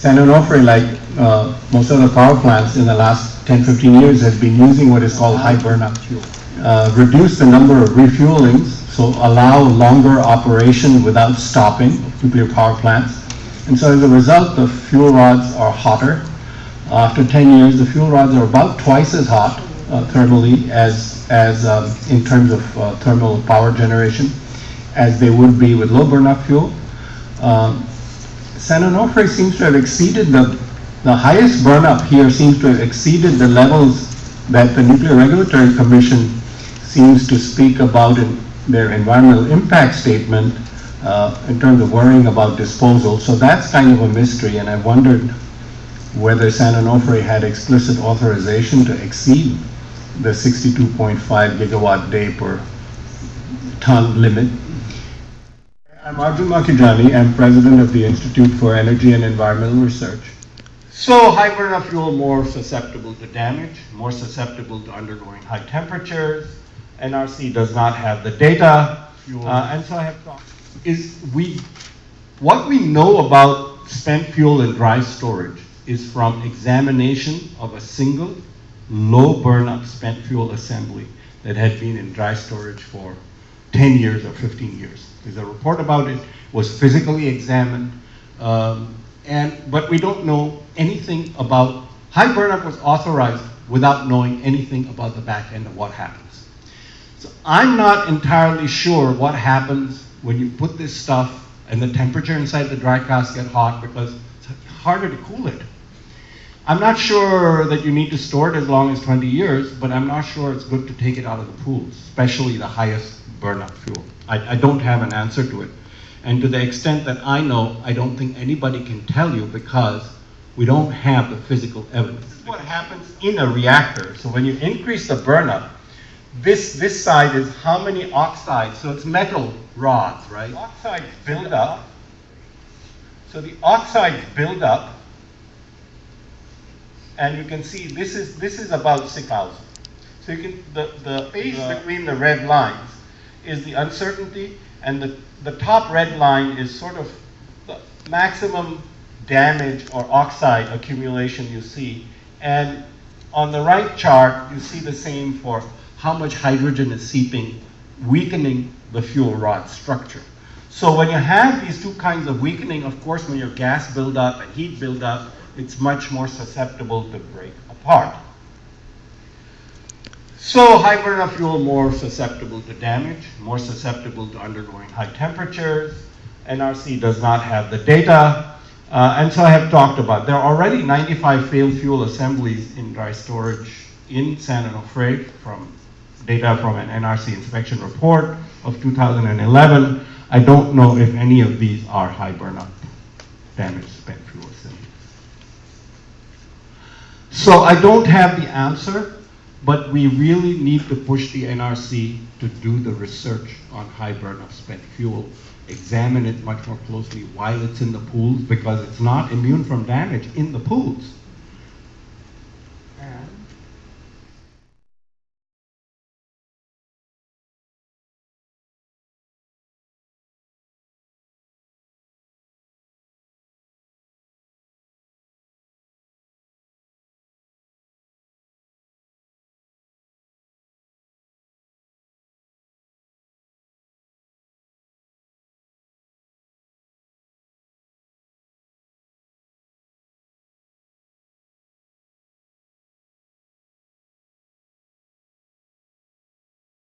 San Onofre, like most of the power plants in the last 10-15 years, has been using what is called high burnup fuel. Reduce the number of refuelings, so allow longer operation without stopping nuclear power plants. And so as a result, the fuel rods are hotter. After 10 years, the fuel rods are about twice as hot thermally as in terms of thermal power generation as they would be with low burnup fuel. San Onofre seems to have exceeded the highest burnup here seems to have exceeded the levels that the Nuclear Regulatory Commission seems to speak about in their environmental impact statement in terms of worrying about disposal. So that's kind of a mystery, and I wondered whether San Onofre had explicit authorization to exceed the 62.5 gigawatt day per ton limit. I'm Arjun Makhijani. I'm president of the Institute for Energy and Environmental Research. So high burnup fuel more susceptible to damage, more susceptible to undergoing high temperatures. NRC does not have the data, and so I have thought, what we know about spent fuel in dry storage is from examination of a single low burnup spent fuel assembly that had been in dry storage for 10 years or 15 years. There's a report about it, was physically examined, but we don't know anything about, high burnup was authorized without knowing anything about the back end of what happens. So I'm not entirely sure what happens when you put this stuff and the temperature inside the dry cask get hot because it's harder to cool it. I'm not sure that you need to store it as long as 20 years, but I'm not sure it's good to take it out of the pools, especially the highest burnup fuel. I don't have an answer to it. And to the extent that I know, I don't think anybody can tell you because we don't have the physical evidence. This is what happens in a reactor. So when you increase the burnup, this side is how many oxides, so it's metal rods, right? Oxides build up. So the oxides build up, and you can see this is about 6,000. So you can the space between the red lines is the uncertainty, and the top red line is sort of the maximum damage or oxide accumulation you see. And on the right chart, you see the same for how much hydrogen is seeping, weakening the fuel rod structure. So when you have these two kinds of weakening, of course, when your gas build up and heat build up, it's much more susceptible to break apart. So high burnup fuel more susceptible to damage, more susceptible to undergoing high temperatures. NRC does not have the data, and so I have talked about. There are already 95 failed fuel assemblies in dry storage in San Onofre from data from an NRC inspection report of 2011. I don't know if any of these are high burnup damaged spent fuel assemblies. So I don't have the answer, but we really need to push the NRC to do the research on high burnup spent fuel, examine it much more closely while it's in the pools, because it's not immune from damage in the pools.